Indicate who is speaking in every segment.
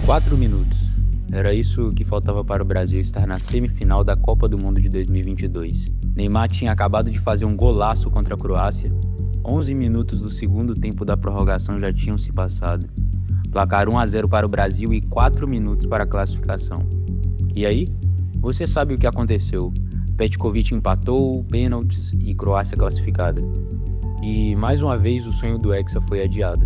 Speaker 1: 4 minutos. Era isso que faltava para o Brasil estar na semifinal da Copa do Mundo de 2022. Neymar tinha acabado de fazer um golaço contra a Croácia. 11 minutos do segundo tempo da prorrogação já tinham se passado. Placar 1-0 para o Brasil e 4 minutos para a classificação. E aí? Você sabe o que aconteceu. Petkovic empatou, pênaltis e Croácia classificada. E mais uma vez o sonho do Hexa foi adiado.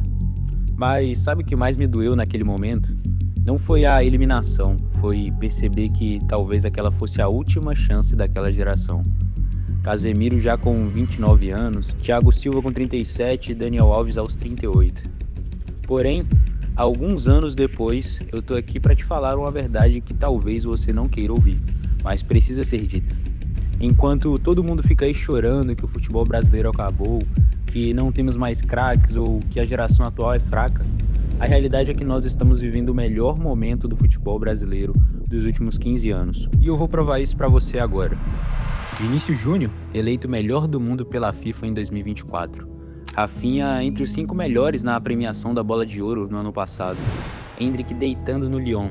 Speaker 1: Mas sabe o que mais me doeu naquele momento? Não foi a eliminação, foi perceber que talvez aquela fosse a última chance daquela geração. Casemiro já com 29 anos, Thiago Silva com 37 e Daniel Alves aos 38. Porém, alguns anos depois, eu tô aqui para te falar uma verdade que talvez você não queira ouvir, mas precisa ser dita. Enquanto todo mundo fica aí chorando que o futebol brasileiro acabou, que não temos mais craques ou que a geração atual é fraca, a realidade é que nós estamos vivendo o melhor momento do futebol brasileiro dos últimos 15 anos. E eu vou provar isso para você agora. Vinícius Júnior, eleito melhor do mundo pela FIFA em 2024. Rafinha entre os 5 melhores na premiação da Bola de Ouro no ano passado. Endrick deitando no Lyon.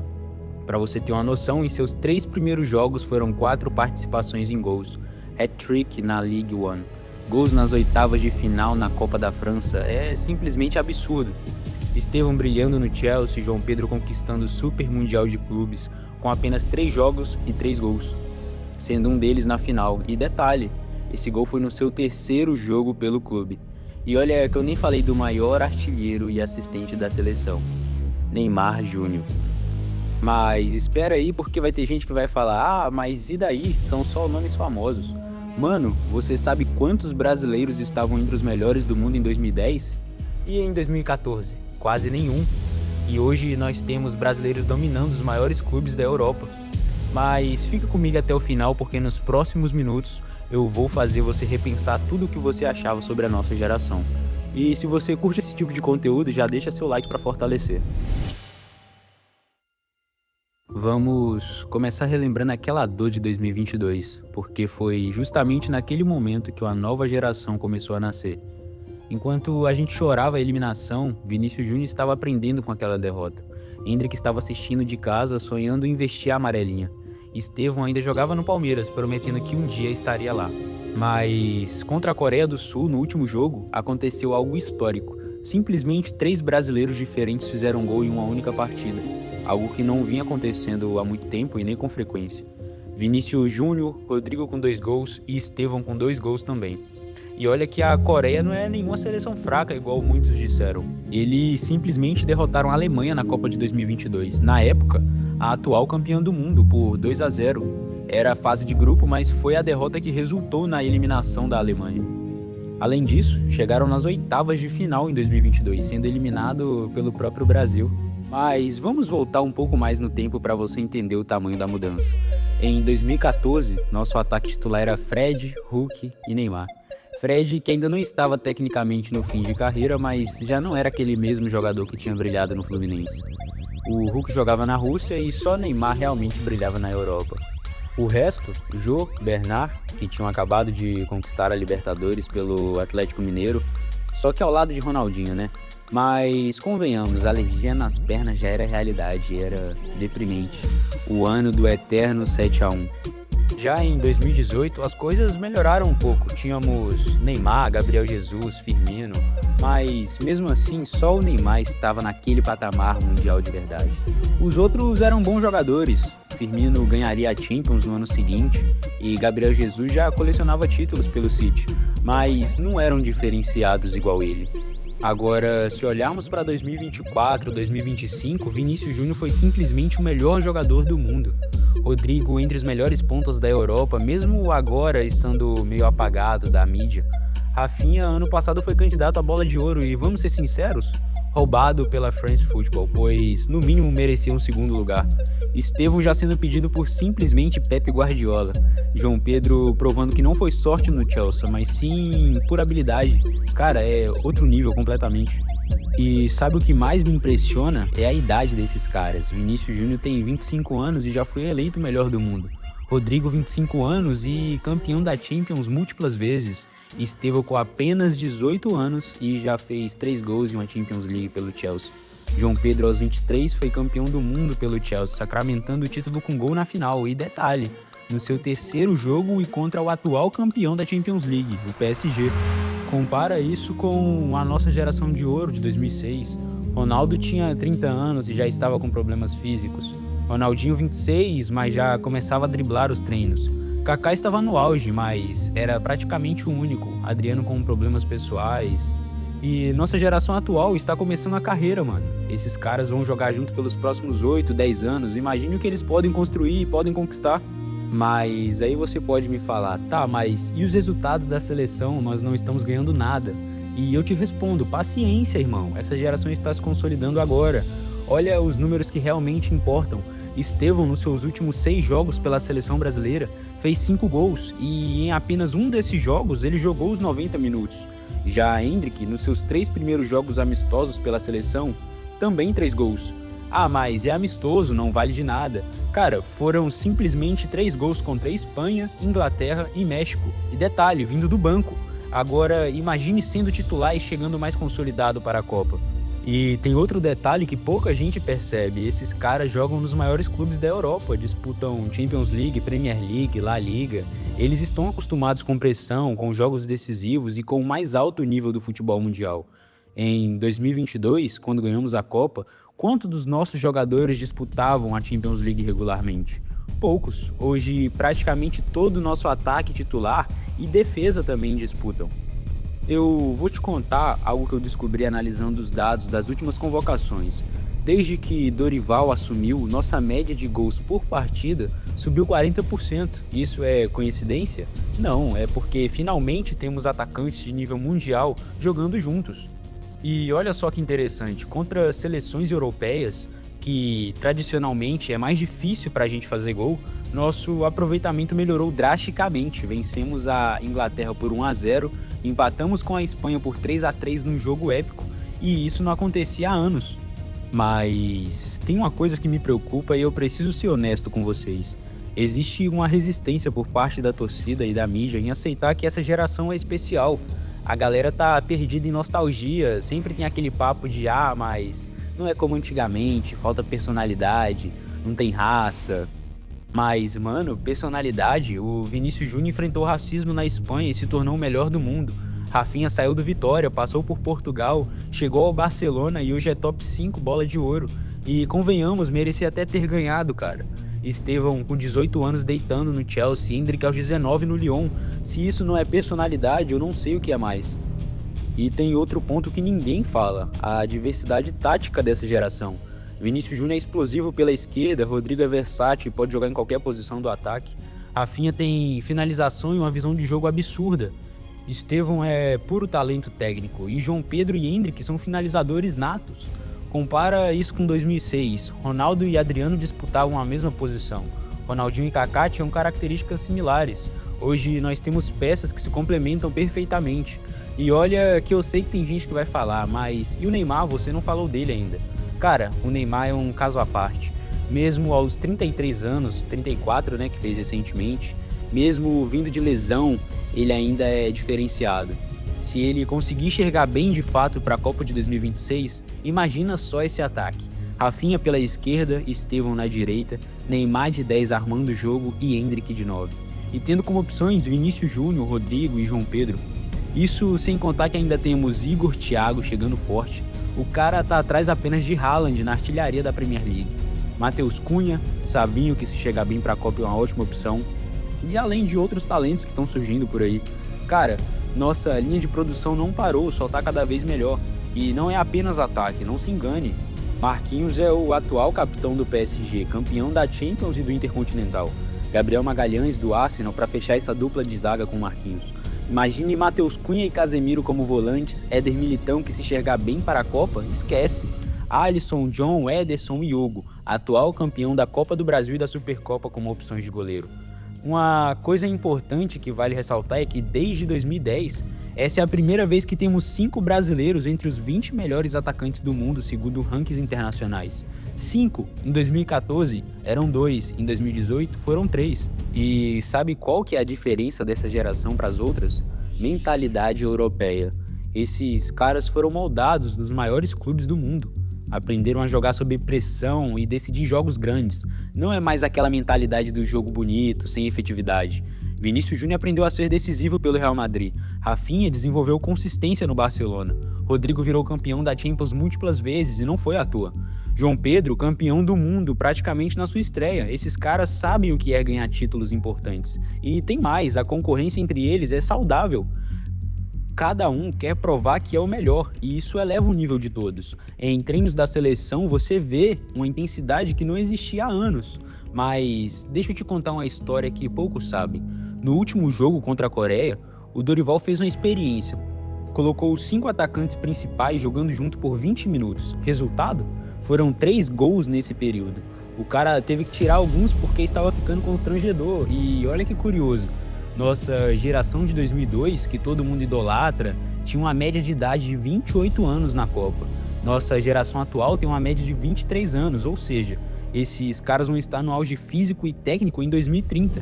Speaker 1: Para você ter uma noção, em seus 3 primeiros jogos foram 4 participações em gols. Hat-trick na Ligue 1. Gols nas oitavas de final na Copa da França. É simplesmente absurdo. Estevão brilhando no Chelsea, João Pedro conquistando o Super Mundial de Clubes com apenas 3 jogos e 3 gols, sendo um deles na final. E detalhe, esse gol foi no seu 3º jogo pelo clube. E olha que eu nem falei do maior artilheiro e assistente da seleção, Neymar Júnior. Mas espera aí, porque vai ter gente que vai falar: mas e daí? São só nomes famosos. Mano, você sabe quantos brasileiros estavam entre os melhores do mundo em 2010? E em 2014? Quase nenhum. E hoje nós temos brasileiros dominando os maiores clubes da Europa. Mas fica comigo até o final, porque nos próximos minutos eu vou fazer você repensar tudo o que você achava sobre a nossa geração. E se você curte esse tipo de conteúdo, já deixa seu like para fortalecer. Vamos começar relembrando aquela dor de 2022, porque foi justamente naquele momento que uma nova geração começou a nascer. Enquanto a gente chorava a eliminação, Vinícius Júnior estava aprendendo com aquela derrota. Endrick estava assistindo de casa, sonhando em vestir a amarelinha. Estevão ainda jogava no Palmeiras, prometendo que um dia estaria lá. Mas contra a Coreia do Sul, no último jogo, aconteceu algo histórico. Simplesmente 3 brasileiros diferentes fizeram gol em uma única partida. Algo que não vinha acontecendo há muito tempo e nem com frequência. Vinícius Júnior, Rodrigo com 2 gols e Estevão com 2 gols também. E olha que a Coreia não é nenhuma seleção fraca, igual muitos disseram. Eles simplesmente derrotaram a Alemanha na Copa de 2022. Na época, a atual campeã do mundo, por 2-0. Era a fase de grupo, mas foi a derrota que resultou na eliminação da Alemanha. Além disso, chegaram nas oitavas de final em 2022, sendo eliminado pelo próprio Brasil. Mas vamos voltar um pouco mais no tempo para você entender o tamanho da mudança. Em 2014, nosso ataque titular era Fred, Hulk e Neymar. Fred, que ainda não estava tecnicamente no fim de carreira, mas já não era aquele mesmo jogador que tinha brilhado no Fluminense. O Hulk jogava na Rússia e só Neymar realmente brilhava na Europa. O resto, Jô, Bernard, que tinham acabado de conquistar a Libertadores pelo Atlético Mineiro, só que ao lado de Ronaldinho, né? Mas convenhamos, a alergia nas pernas já era realidade, era deprimente. O ano do eterno 7-1. Já em 2018, as coisas melhoraram um pouco. Tínhamos Neymar, Gabriel Jesus, Firmino, mas mesmo assim só o Neymar estava naquele patamar mundial de verdade. Os outros eram bons jogadores. Firmino ganharia a Champions no ano seguinte e Gabriel Jesus já colecionava títulos pelo City, mas não eram diferenciados igual ele. Agora, se olharmos para 2024, 2025, Vinícius Júnior foi simplesmente o melhor jogador do mundo. Rodrigo entre os melhores pontas da Europa, mesmo agora estando meio apagado da mídia. Rafinha ano passado foi candidato à Bola de Ouro e, vamos ser sinceros, roubado pela France Football, pois no mínimo merecia um 2º lugar. Estevão já sendo pedido por simplesmente Pep Guardiola. João Pedro provando que não foi sorte no Chelsea, mas sim por habilidade. Cara, é outro nível completamente. E sabe o que mais me impressiona? É a idade desses caras. Vinícius Júnior tem 25 anos e já foi eleito o melhor do mundo. Rodrigo, 25 anos e campeão da Champions múltiplas vezes. Estevão com apenas 18 anos e já fez 3 gols em uma Champions League pelo Chelsea. João Pedro, aos 23, foi campeão do mundo pelo Chelsea, sacramentando o título com gol na final. E detalhe, no seu terceiro jogo e contra o atual campeão da Champions League, o PSG. Compara isso com a nossa geração de ouro de 2006. Ronaldo tinha 30 anos e já estava com problemas físicos. Ronaldinho 26, mas já começava a driblar os treinos. Kaká estava no auge, mas era praticamente o único. Adriano com problemas pessoais. E nossa geração atual está começando a carreira, mano. Esses caras vão jogar junto pelos próximos 8, 10 anos. Imagine o que eles podem construir e podem conquistar. Mas aí você pode me falar, tá, mas e os resultados da seleção? Nós não estamos ganhando nada. E eu te respondo, paciência, irmão. Essa geração está se consolidando agora. Olha os números que realmente importam. Estevão, nos seus últimos 6 jogos pela seleção brasileira, fez 5 gols. E em apenas um desses jogos, ele jogou os 90 minutos. Já Endrick, nos seus 3 primeiros jogos amistosos pela seleção, também 3 gols. Ah, mas é amistoso, não vale de nada. Cara, foram simplesmente 3 gols contra a Espanha, Inglaterra e México. E detalhe, vindo do banco. Agora, imagine sendo titular e chegando mais consolidado para a Copa. E tem outro detalhe que pouca gente percebe. Esses caras jogam nos maiores clubes da Europa, disputam Champions League, Premier League, La Liga. Eles estão acostumados com pressão, com jogos decisivos e com o mais alto nível do futebol mundial. Em 2022, quando ganhamos a Copa, quantos dos nossos jogadores disputavam a Champions League regularmente? Poucos. Hoje, praticamente todo o nosso ataque titular e defesa também disputam. Eu vou te contar algo que eu descobri analisando os dados das últimas convocações. Desde que Dorival assumiu, nossa média de gols por partida subiu 40%. Isso é coincidência? Não, é porque finalmente temos atacantes de nível mundial jogando juntos. E olha só que interessante, contra seleções europeias, que tradicionalmente é mais difícil para a gente fazer gol, nosso aproveitamento melhorou drasticamente. Vencemos a Inglaterra por 1-0, empatamos com a Espanha por 3-3 num jogo épico, e isso não acontecia há anos. Mas tem uma coisa que me preocupa e eu preciso ser honesto com vocês. Existe uma resistência por parte da torcida e da mídia em aceitar que essa geração é especial. A galera tá perdida em nostalgia, sempre tem aquele papo de mas não é como antigamente, falta personalidade, não tem raça. Mas, mano, personalidade, o Vinícius Júnior enfrentou racismo na Espanha e se tornou o melhor do mundo. Rafinha saiu do Vitória, passou por Portugal, chegou ao Barcelona e hoje é top 5 bola de ouro. E convenhamos, merecia até ter ganhado, cara. Estevão com 18 anos deitando no Chelsea, Endrick aos 19 no Lyon. Se isso não é personalidade, eu não sei o que é mais. E tem outro ponto que ninguém fala, a diversidade tática dessa geração. Vinícius Júnior é explosivo pela esquerda, Rodrigo é versátil e pode jogar em qualquer posição do ataque. Rafinha tem finalização e uma visão de jogo absurda. Estevão é puro talento técnico e João Pedro e Endrick são finalizadores natos. Compara isso com 2006, Ronaldo e Adriano disputavam a mesma posição. Ronaldinho e Kaká tinham características similares. Hoje nós temos peças que se complementam perfeitamente. E olha que eu sei que tem gente que vai falar, mas e o Neymar? Você não falou dele ainda. Cara, o Neymar é um caso à parte. Mesmo aos 33 anos, 34, né, que fez recentemente, mesmo vindo de lesão, ele ainda é diferenciado. Se ele conseguir enxergar bem de fato para a Copa de 2026, imagina só esse ataque. Rafinha pela esquerda, Estevão na direita, Neymar de 10 armando o jogo e Endrick de 9. E tendo como opções Vinícius Júnior, Rodrigo e João Pedro. Isso sem contar que ainda temos Igor, Thiago chegando forte. O cara tá atrás apenas de Haaland na artilharia da Premier League. Matheus Cunha, Savinho, que se chegar bem pra Copa é uma ótima opção. E além de outros talentos que estão surgindo por aí. Cara, nossa linha de produção não parou, só tá cada vez melhor. E não é apenas ataque, não se engane. Marquinhos é o atual capitão do PSG, campeão da Champions e do Intercontinental. Gabriel Magalhães do Arsenal para fechar essa dupla de zaga com Marquinhos. Imagine Matheus Cunha e Casemiro como volantes, Éder Militão que se enxergar bem para a Copa, esquece. Alisson, John, Ederson e Hugo, atual campeão da Copa do Brasil e da Supercopa como opções de goleiro. Uma coisa importante que vale ressaltar é que desde 2010, essa é a primeira vez que temos 5 brasileiros entre os 20 melhores atacantes do mundo segundo rankings internacionais. 5 em 2014 eram 2, em 2018 foram 3. E sabe qual que é a diferença dessa geração para as outras? Mentalidade europeia. Esses caras foram moldados nos maiores clubes do mundo. Aprenderam a jogar sob pressão e decidir jogos grandes. Não é mais aquela mentalidade do jogo bonito, sem efetividade. Vinícius Júnior aprendeu a ser decisivo pelo Real Madrid. Rafinha desenvolveu consistência no Barcelona. Rodrigo virou campeão da Champions múltiplas vezes e não foi à toa. João Pedro, campeão do mundo praticamente na sua estreia. Esses caras sabem o que é ganhar títulos importantes. E tem mais, a concorrência entre eles é saudável. Cada um quer provar que é o melhor, e isso eleva o nível de todos. Em treinos da seleção, você vê uma intensidade que não existia há anos. Mas deixa eu te contar uma história que poucos sabem. No último jogo contra a Coreia, o Dorival fez uma experiência. Colocou os 5 atacantes principais jogando junto por 20 minutos. Resultado? Foram 3 gols nesse período. O cara teve que tirar alguns porque estava ficando constrangedor. E olha que curioso. Nossa geração de 2002, que todo mundo idolatra, tinha uma média de idade de 28 anos na Copa. Nossa geração atual tem uma média de 23 anos, ou seja, esses caras vão estar no auge físico e técnico em 2030.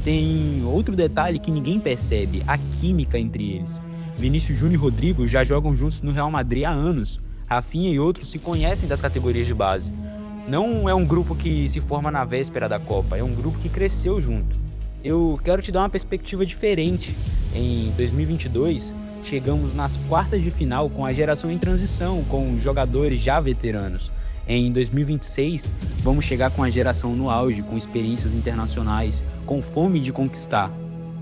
Speaker 1: Tem outro detalhe que ninguém percebe, a química entre eles. Vinícius Júnior e Rodrigo já jogam juntos no Real Madrid há anos. Rafinha e outros se conhecem das categorias de base. Não é um grupo que se forma na véspera da Copa, é um grupo que cresceu junto. Eu quero te dar uma perspectiva diferente. Em 2022, chegamos nas quartas de final com a geração em transição, com jogadores já veteranos. Em 2026, vamos chegar com a geração no auge, com experiências internacionais, com fome de conquistar.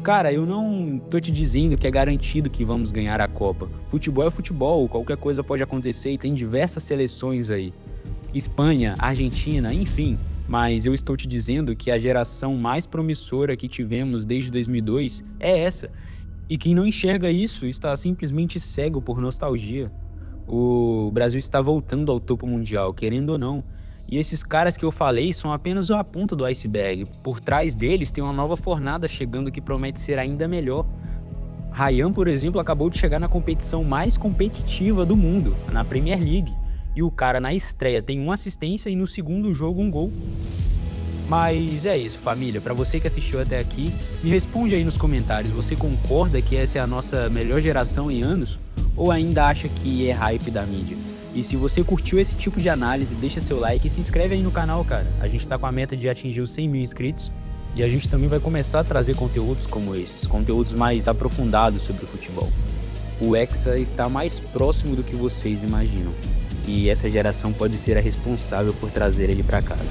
Speaker 1: Cara, eu não tô te dizendo que é garantido que vamos ganhar a Copa. Futebol é futebol, qualquer coisa pode acontecer e tem diversas seleções aí. Espanha, Argentina, enfim. Mas eu estou te dizendo que a geração mais promissora que tivemos desde 2002 é essa. E quem não enxerga isso está simplesmente cego por nostalgia. O Brasil está voltando ao topo mundial, querendo ou não. E esses caras que eu falei são apenas a ponta do iceberg. Por trás deles tem uma nova fornada chegando que promete ser ainda melhor. Ryan, por exemplo, acabou de chegar na competição mais competitiva do mundo, na Premier League. E o cara na estreia tem uma assistência e no segundo jogo um gol. Mas é isso, família. Pra você que assistiu até aqui, me responde aí nos comentários. Você concorda que essa é a nossa melhor geração em anos? Ou ainda acha que é hype da mídia? E se você curtiu esse tipo de análise, deixa seu like e se inscreve aí no canal, cara. A gente tá com a meta de atingir os 100 mil inscritos. E a gente também vai começar a trazer conteúdos como esses. Conteúdos mais aprofundados sobre o futebol. O Hexa está mais próximo do que vocês imaginam. E essa geração pode ser a responsável por trazer ele para casa.